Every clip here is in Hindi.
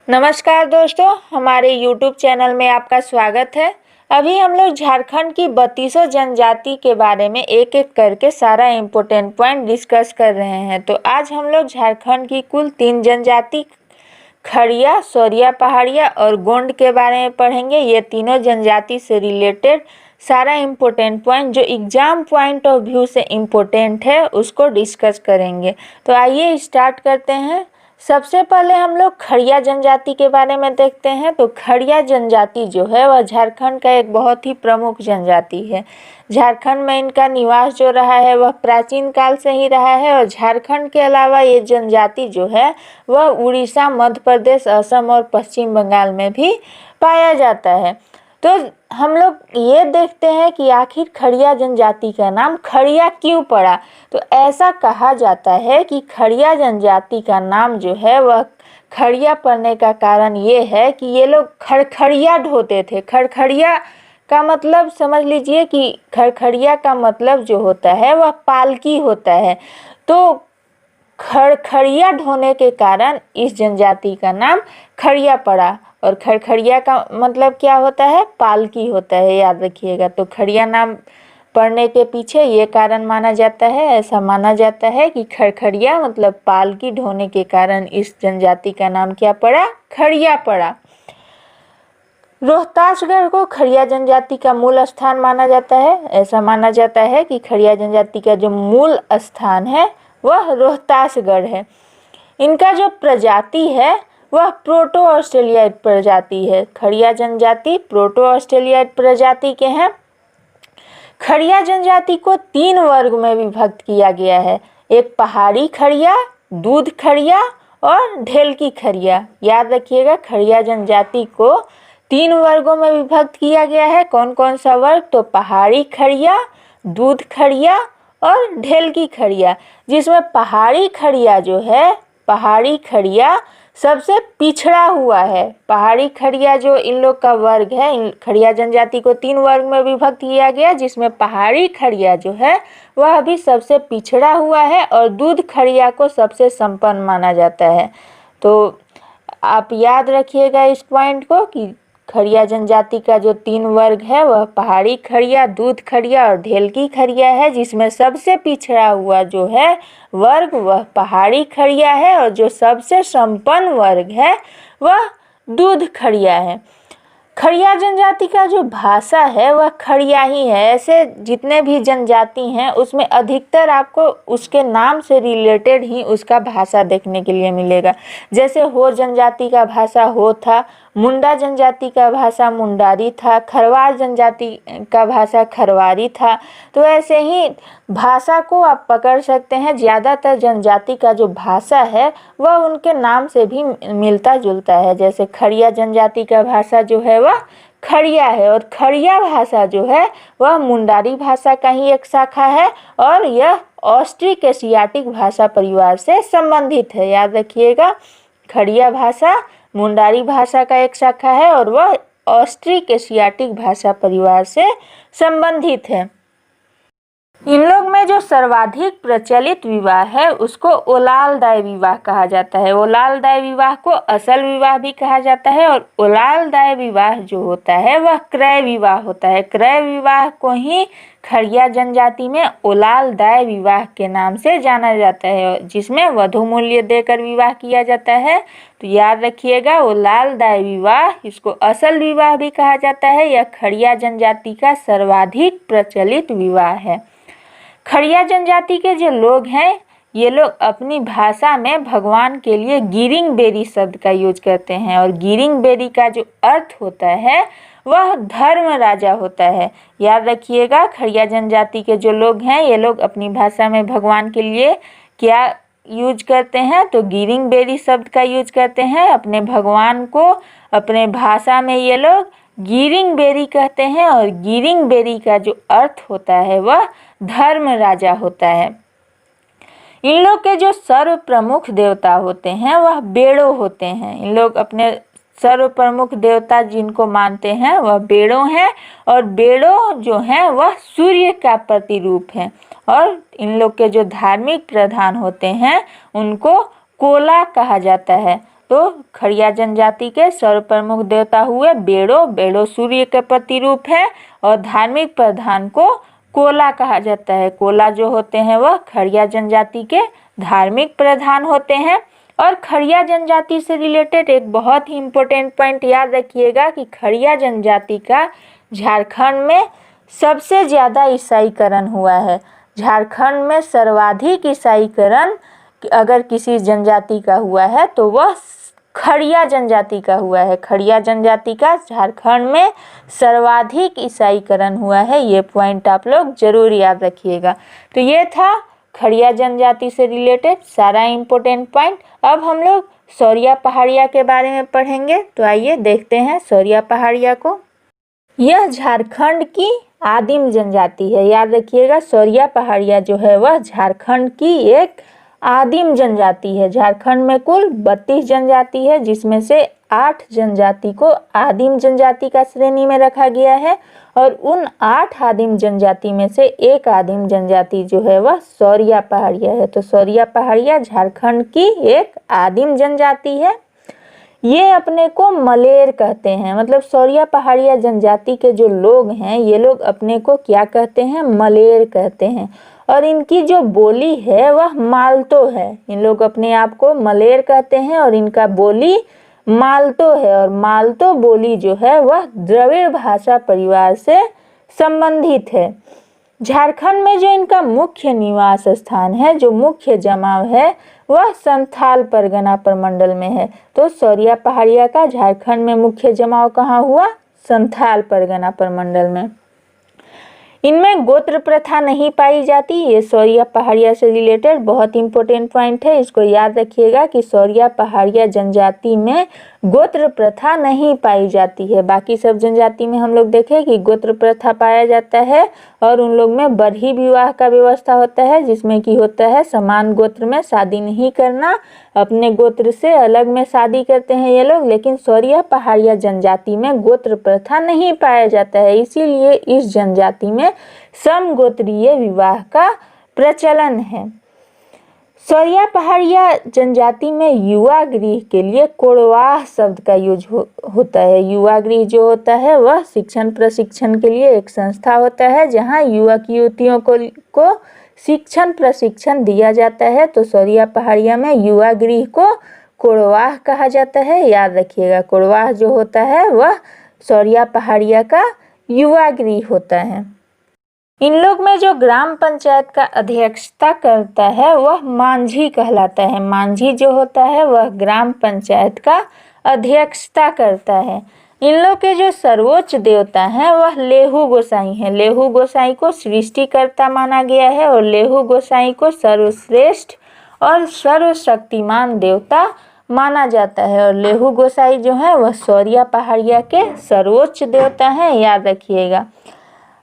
नमस्कार दोस्तों, हमारे YouTube चैनल में आपका स्वागत है। अभी हम लोग झारखंड की 32 जनजाति के बारे में एक एक करके सारा इम्पोर्टेंट पॉइंट डिस्कस कर रहे हैं। तो आज हम लोग झारखंड की कुल 3 जनजाति खड़िया, सौरिया पहाड़िया और गोंड के बारे में पढ़ेंगे। ये तीनों जनजाति से रिलेटेड सारा इम्पोर्टेंट पॉइंट जो एग्जाम पॉइंट ऑफ व्यू से इम्पोर्टेंट है उसको डिस्कस करेंगे। तो आइए स्टार्ट करते हैं। सबसे पहले हम लोग खड़िया जनजाति के बारे में देखते हैं। तो खड़िया जनजाति जो है वह झारखंड का एक बहुत ही प्रमुख जनजाति है। झारखंड में इनका निवास जो रहा है वह प्राचीन काल से ही रहा है और झारखंड के अलावा ये जनजाति जो है वह उड़ीसा, मध्य प्रदेश, असम और पश्चिम बंगाल में भी पाया जाता है। तो हम लोग ये देखते हैं कि आखिर खड़िया जनजाति का नाम खड़िया क्यों पड़ा। तो ऐसा कहा जाता है कि खड़िया जनजाति का नाम जो है वह खड़िया पड़ने का कारण ये है कि ये लोग खड़खड़िया ढोते थे। खड़खड़िया का मतलब समझ लीजिए कि खड़खड़िया का मतलब जो होता है वह पालकी होता है। तो खड़खड़िया ढोने के कारण इस जनजाति का नाम खड़िया पड़ा। और खड़खड़िया का मतलब क्या होता है? पालकी होता है, याद रखिएगा। तो खड़िया नाम पड़ने के पीछे ये कारण माना जाता है, ऐसा माना जाता है कि खड़खड़िया मतलब पालकी ढोने के कारण इस जनजाति का नाम क्या पड़ा? खड़िया पड़ा। रोहतासगढ़ को खड़िया जनजाति का मूल स्थान माना जाता है। ऐसा माना जाता है कि खड़िया जनजाति का जो मूल स्थान है वह रोहतासगढ़ है। इनका जो प्रजाति है वह प्रोटो ऑस्ट्रेलियाइड प्रजाति है। खड़िया जनजाति प्रोटो ऑस्ट्रेलियाइड प्रजाति के हैं। खड़िया जनजाति को 3 वर्ग में विभक्त किया गया है। एक पहाड़ी खड़िया, दूध खड़िया और ढेलकी खड़िया। याद रखिएगा, खड़िया जनजाति को 3 वर्गों में विभक्त किया गया है। कौन कौन सा वर्ग? तो पहाड़ी खड़िया, दूध खड़िया और ढेलकी खड़िया। जिसमें पहाड़ी खड़िया जो है, पहाड़ी खड़िया सबसे पिछड़ा हुआ है। पहाड़ी खड़िया जो इन लोग का वर्ग है, इन खड़िया जनजाति को 3 वर्ग में विभक्त किया गया, जिसमें पहाड़ी खड़िया जो है वह अभी सबसे पिछड़ा हुआ है और दूध खड़िया को सबसे संपन्न माना जाता है। तो आप याद रखिएगा इस पॉइंट को कि खड़िया जनजाति का जो 3 वर्ग है वह पहाड़ी खड़िया, दूध खड़िया और ढेलकी खड़िया है। जिसमें सबसे पिछड़ा हुआ जो है वर्ग वह पहाड़ी खड़िया है और जो सबसे संपन्न वर्ग है वह दूध खड़िया है। खड़िया जनजाति का जो भाषा है वह खड़िया ही है। ऐसे जितने भी जनजाति हैं उसमें अधिकतर आपको उसके नाम से रिलेटेड ही उसका भाषा देखने के लिए मिलेगा। जैसे हो जनजाति का भाषा हो था, मुंडा जनजाति का भाषा मुंडारी था, खरवार जनजाति का भाषा खरवारी था। तो ऐसे ही भाषा को आप पकड़ सकते हैं। ज़्यादातर जनजाति का जो भाषा है वह उनके नाम से भी मिलता जुलता है। जैसे खड़िया जनजाति का भाषा जो है वह खड़िया है और खड़िया भाषा जो है वह मुंडारी भाषा का ही एक शाखा है और यह ऑस्ट्रिक एशियाटिक भाषा परिवार से संबंधित है। याद रखिएगा, खड़िया भाषा मुंडारी भाषा का एक शाखा है और वह ऑस्ट्रिक एशियाटिक भाषा परिवार से संबंधित है। इन लोग में जो सर्वाधिक प्रचलित विवाह है उसको ओलालदाय विवाह कहा जाता है। ओलालदाय विवाह को असल विवाह भी कहा जाता है और ओलालदाय विवाह जो होता है वह क्रय विवाह होता है। क्रय विवाह को ही खड़िया जनजाति में ओलालदाय विवाह के नाम से जाना जाता है, जिसमें वधु मूल्य देकर विवाह किया जाता है। तो याद रखिएगा, ओलालदाय विवाह, इसको असल विवाह भी कहा जाता है। यह खड़िया जनजाति का सर्वाधिक प्रचलित विवाह है। खड़िया जनजाति के जो लोग हैं ये लोग अपनी भाषा में भगवान के लिए गिरिंग बेरी शब्द का यूज करते हैं और गिरिंग बेरी का जो अर्थ होता है वह धर्म राजा होता है। याद रखिएगा, खड़िया जनजाति के जो लोग हैं ये लोग अपनी भाषा में भगवान के लिए क्या यूज करते हैं? तो गिरिंग बेरी शब्द का यूज करते हैं। अपने भगवान को अपने भाषा में ये लोग गिरिंग बेरी कहते हैं और गिरिंग बेरी का जो अर्थ होता है वह धर्म राजा होता है। इन लोग के जो सर्व प्रमुख देवता होते हैं वह बेड़ो होते हैं। इन लोग अपने सर्व प्रमुख देवता जिनको मानते हैं वह बेड़ो हैं और बेड़ो जो हैं वह सूर्य का प्रतिरूप है। और इन लोग के जो धार्मिक प्रधान होते हैं उनको कोला कहा जाता है। तो खड़िया जनजाति के सर्व प्रमुख देवता हुए बेड़ो। बेड़ो सूर्य के प्रतिरूप है और धार्मिक प्रधान को कोला कहा जाता है। कोला जो होते हैं वह खड़िया जनजाति के धार्मिक प्रधान होते हैं। और खड़िया जनजाति से रिलेटेड एक बहुत ही इम्पोर्टेंट पॉइंट याद रखिएगा कि खड़िया जनजाति का झारखंड में सबसे ज़्यादा ईसाईकरण हुआ है। झारखंड में सर्वाधिक ईसाईकरण अगर किसी जनजाति का हुआ है तो वह खड़िया जनजाति का हुआ है। खड़िया जनजाति का झारखंड में सर्वाधिक ईसाईकरण हुआ है। ये पॉइंट आप लोग जरूर याद रखिएगा। तो ये था खड़िया जनजाति से रिलेटेड सारा इम्पोर्टेंट पॉइंट। अब हम लोग सौरिया पहाड़िया के बारे में पढ़ेंगे। तो आइए देखते हैं सौरिया पहाड़िया को। यह झारखंड की आदिम जनजाति है। याद रखिएगा सौरिया पहाड़िया जो है वह झारखंड की एक आदिम जनजाति है। झारखंड में कुल 32 जनजाति है, जिसमें से 8 जनजाति को आदिम जनजाति का श्रेणी में रखा गया है। और उन 8 आदिम जनजाति में से एक आदिम जनजाति जो है वह सौरिया पहाड़िया है। तो सौरिया पहाड़िया झारखंड की एक आदिम जनजाति है। ये अपने को मलेर कहते हैं। मतलब सौरिया पहाड़िया जनजाति के जो लोग हैं ये लोग अपने को क्या कहते हैं? मलेर कहते हैं। और इनकी जो बोली है वह मालतो है। इन लोग अपने आप को मलेर कहते हैं और इनका बोली मालतो है। और मालतो बोली जो है वह द्रविड़ भाषा परिवार से संबंधित है। झारखंड में जो इनका मुख्य निवास स्थान है, जो मुख्य जमाव है, वह संथाल परगना प्रमंडल में है। तो सौरिया पहाड़िया का झारखंड में मुख्य जमाव कहाँ हुआ? संथाल परगना प्रमंडल में। इनमें गोत्र प्रथा नहीं पाई जाती। ये सौरिया पहाड़िया से रिलेटेड बहुत इंपॉर्टेंट पॉइंट है। इसको याद रखिएगा कि सौरिया पहाड़िया जनजाति में गोत्र प्रथा नहीं पाई जाती है। बाकी सब जनजाति में हम लोग देखें कि गोत्र प्रथा पाया जाता है और उन लोग में बरही विवाह का व्यवस्था होता है, जिसमें कि होता है समान गोत्र में शादी नहीं करना, अपने गोत्र से अलग में शादी करते हैं ये लोग। लेकिन सौरिया पहाड़िया जनजाति में गोत्र प्रथा नहीं पाया जाता है, इसीलिए इस जनजाति में समगोत्रीय विवाह का प्रचलन है। सौरिया पहाड़िया जनजाति में युवा गृह के लिए कोड़वाह शब्द का यूज होता है। युवा गृह जो होता है वह शिक्षण प्रशिक्षण के लिए एक संस्था होता है, जहां युवक युवतियों को शिक्षण प्रशिक्षण दिया जाता है। तो सौरिया पहाड़िया में युवा गृह को कोड़वाह कहा जाता है। याद रखिएगा कोड़वाह जो होता है वह सौरिया पहाड़िया का युवा गृह होता है। इन लोग में जो ग्राम पंचायत का अध्यक्षता करता है वह मांझी कहलाता है। मांझी जो होता है वह ग्राम पंचायत का अध्यक्षता करता है। इन लोग के जो सर्वोच्च देवता हैं वह लेहू गोसाई हैं। लेहू गोसाई को सृष्टिकर्ता माना गया है और लेहू गोसाई को सर्वश्रेष्ठ और सर्वशक्तिमान देवता माना जाता है। और लेहू गोसाई जो है वह सौरिया पहाड़िया के सर्वोच्च देवता हैं। याद रखिएगा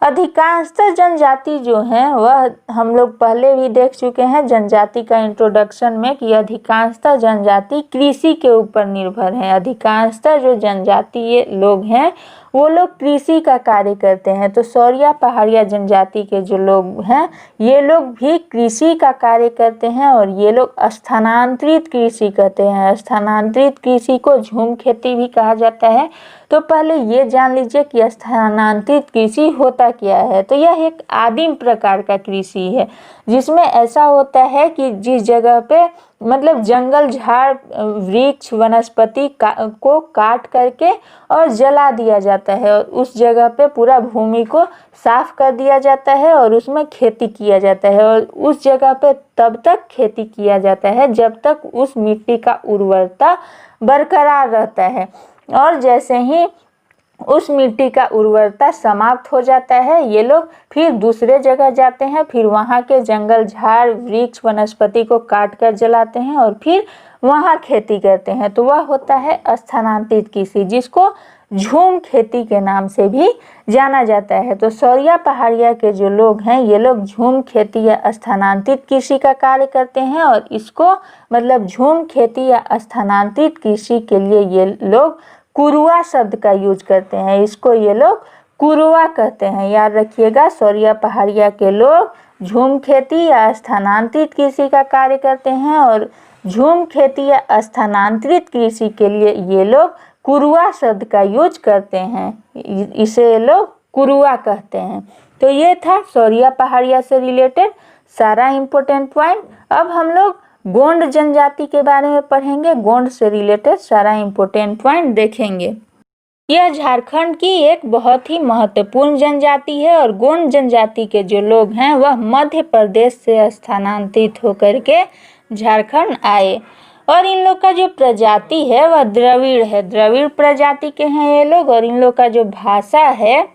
अधिकांशतः जनजाति जो है वह हम लोग पहले भी देख चुके हैं जनजाति का इंट्रोडक्शन में कि अधिकांशतः जनजाति कृषि के ऊपर निर्भर है। अधिकांशतः जो जनजातीय लोग हैं वो लोग कृषि का कार्य करते हैं। तो सौरिया पहाड़िया जनजाति के जो लोग हैं ये लोग भी कृषि का कार्य करते हैं और ये लोग स्थानांतरित कृषि करते हैं। स्थानांतरित कृषि को झूम खेती भी कहा जाता है। तो पहले ये जान लीजिए कि स्थानांतरित कृषि होता क्या है। तो यह एक आदिम प्रकार का कृषि है, जिसमें ऐसा होता है कि जिस जगह पे मतलब जंगल झाड़ वृक्ष वनस्पति को काट करके और जला दिया जाता है और उस जगह पे पूरा भूमि को साफ कर दिया जाता है और उसमें खेती किया जाता है। और उस जगह पे तब तक खेती किया जाता है जब तक उस मिट्टी का उर्वरता बरकरार रहता है। और जैसे ही उस मिट्टी का उर्वरता समाप्त हो जाता है ये लोग फिर दूसरे जगह जाते हैं, फिर वहाँ के जंगल झाड़ वृक्ष वनस्पति को काट कर जलाते हैं और फिर वहाँ खेती करते हैं। तो वह होता है स्थानांतरित कृषि, जिसको झूम खेती के नाम से भी जाना जाता है। तो सौरिया पहाड़िया के जो लोग हैं ये लोग झूम खेती या स्थानांतरित कृषि का कार्य करते हैं और इसको मतलब झूम खेती या स्थानांतरित कृषि के लिए ये लोग कुरुआ शब्द का यूज करते हैं। इसको ये लोग कुरुआ कहते हैं। याद रखिएगा सौरिया पहाड़िया के लोग झूम खेती या स्थानांतरित कृषि का कार्य करते हैं और झूम खेती या स्थानांतरित कृषि के लिए ये लोग कुरुआ शब्द का यूज करते हैं, इसे ये लोग कुरुआ कहते हैं। तो ये था सौरिया पहाड़िया से रिलेटेड सारा इम्पोर्टेंट पॉइंट। अब हम लोग गोंड जनजाति के बारे में पढ़ेंगे, गोंड से रिलेटेड सारा इम्पोर्टेंट पॉइंट देखेंगे। यह झारखंड की एक बहुत ही महत्वपूर्ण जनजाति है और गोंड जनजाति के जो लोग हैं वह मध्य प्रदेश से स्थानांतरित होकर के झारखंड आए और इन लोग का जो प्रजाति है वह द्रविड़ है, द्रविड़ प्रजाति के हैं ये लोग। और इन लोग का जो भाषा है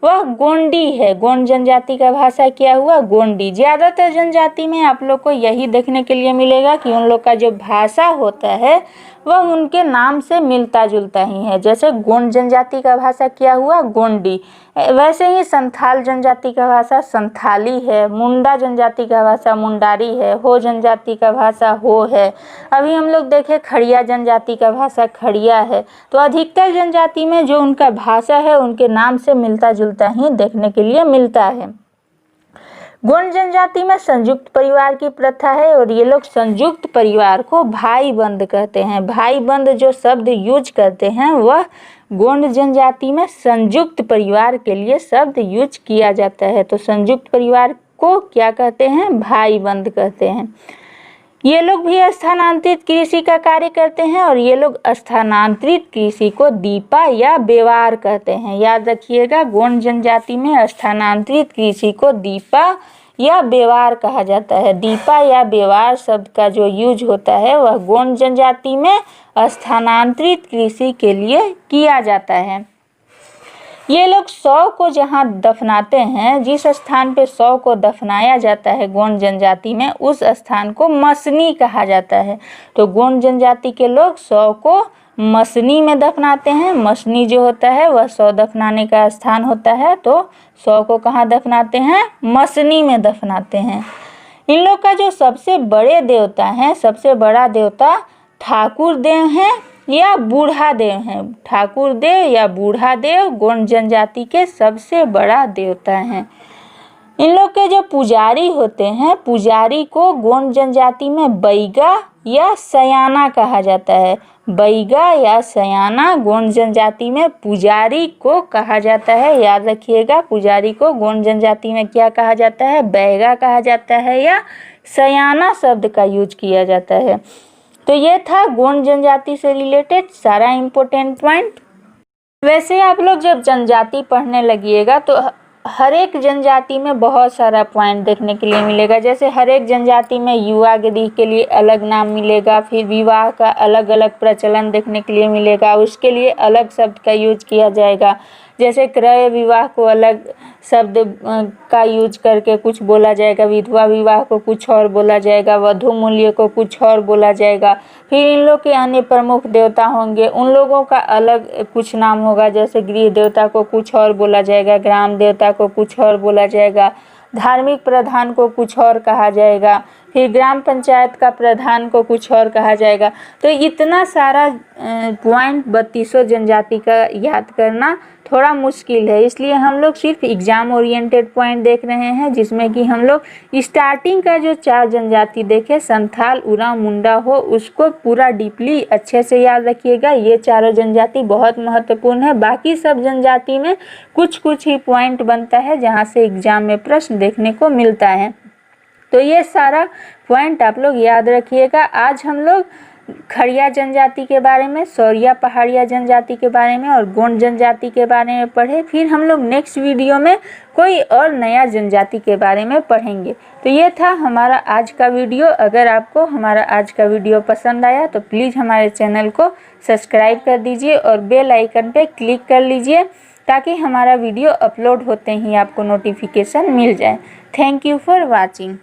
वह गोंडी है। गोंड जनजाति का भाषा क्या हुआ? गोंडी। ज़्यादातर जनजाति में आप लोग को यही देखने के लिए मिलेगा कि उन लोग का जो भाषा होता है वह उनके नाम से मिलता जुलता ही है। जैसे गोंड जनजाति का भाषा क्या हुआ? गोंडी। वैसे ही संथाल जनजाति का भाषा संथाली है, मुंडा जनजाति का भाषा मुंडारी है, हो जनजाति का भाषा हो है। अभी हम लोग देखें खड़िया जनजाति का भाषा खड़िया है। तो अधिकतर जनजाति में जो उनका भाषा है उनके नाम से मिलता जुलता ही देखने के लिए मिलता है। गोंड जनजाति में संयुक्त परिवार की प्रथा है और ये लोग संयुक्त परिवार को भाई बंद कहते हैं। भाई बंद जो शब्द यूज करते हैं वह गोंड जनजाति में संयुक्त परिवार के लिए शब्द यूज किया जाता है। तो संयुक्त परिवार को क्या कहते हैं? भाई बंद कहते हैं। ये लोग भी स्थानांतरित कृषि का कार्य करते हैं और ये लोग स्थानांतरित कृषि को दीपा या बेवार कहते हैं। याद रखिएगा, गोंड जनजाति में स्थानांतरित कृषि को दीपा या बेवार कहा जाता है। दीपा या बेवार शब्द का जो यूज होता है वह गोंड जनजाति में स्थानांतरित कृषि के लिए किया जाता है। ये लोग शव को जहाँ दफनाते हैं, जिस स्थान पे शव को दफनाया जाता है गोंड जनजाति में, उस स्थान को मसनी कहा जाता है। तो गोंड जनजाति के लोग शव को मसनी में दफनाते हैं। मसनी जो होता है वह शव दफनाने का स्थान होता है। तो शव को कहाँ दफनाते हैं? मसनी में दफनाते हैं। इन लोग का जो सबसे बड़े देवता हैं, सबसे बड़ा देवता ठाकुर देव हैं या बूढ़ा देव हैं। ठाकुर देव या बूढ़ा देव गोंड जनजाति के सबसे बड़ा देवता हैं। इन लोग के जो पुजारी होते हैं, पुजारी को गोंड जनजाति में बैगा या सयाना कहा जाता है। बैगा या सयाना गोंड जनजाति में पुजारी को कहा जाता है। याद रखिएगा, पुजारी को गोंड जनजाति में क्या कहा जाता है? बैगा कहा जाता है या सयाना शब्द का यूज किया जाता है। तो ये था गोंड जनजाति से रिलेटेड सारा इम्पोर्टेंट पॉइंट। वैसे आप लोग जब जनजाति पढ़ने लगिएगा तो हर एक जनजाति में बहुत सारा पॉइंट देखने के लिए मिलेगा। जैसे हर एक जनजाति में युवा गिरी के लिए अलग नाम मिलेगा, फिर विवाह का अलग अलग प्रचलन देखने के लिए मिलेगा, उसके लिए अलग शब्द का यूज किया जाएगा। जैसे क्रय विवाह को अलग शब्द का यूज करके कुछ बोला जाएगा, विधवा विवाह को कुछ और बोला जाएगा, वधू मूल्य को कुछ और बोला जाएगा। फिर इन लोग के अन्य प्रमुख देवता होंगे, उन लोगों का अलग कुछ नाम होगा। जैसे गृह देवता को कुछ और बोला जाएगा, ग्राम देवता को कुछ और बोला जाएगा, धार्मिक प्रधान को कुछ और कहा जाएगा, फिर ग्राम पंचायत का प्रधान को कुछ और कहा जाएगा। तो इतना सारा पॉइंट 32 जनजाति का याद करना थोड़ा मुश्किल है, इसलिए हम लोग सिर्फ एग्जाम ओरिएंटेड पॉइंट देख रहे हैं, जिसमें कि हम लोग स्टार्टिंग का जो 4 जनजाति देखे, संथाल, उरांव, मुंडा हो, उसको पूरा डीपली अच्छे से याद रखिएगा। ये चारों जनजाति बहुत महत्वपूर्ण है। बाकी सब जनजाति में कुछ कुछ ही पॉइंट बनता है जहाँ से एग्जाम में प्रश्न देखने को मिलता है। तो ये सारा पॉइंट आप लोग याद रखिएगा। आज हम लोग खड़िया जनजाति के बारे में, सौरिया पहाड़िया जनजाति के बारे में और गोंड जनजाति के बारे में पढ़े। फिर हम लोग नेक्स्ट वीडियो में कोई और नया जनजाति के बारे में पढ़ेंगे। तो ये था हमारा आज का वीडियो। अगर आपको हमारा आज का वीडियो पसंद आया तो प्लीज़ हमारे चैनल को सब्सक्राइब कर दीजिए और बेल आइकन पे क्लिक कर लीजिए ताकि हमारा वीडियो अपलोड होते ही आपको नोटिफिकेशन मिल जाए। Thank you for watching.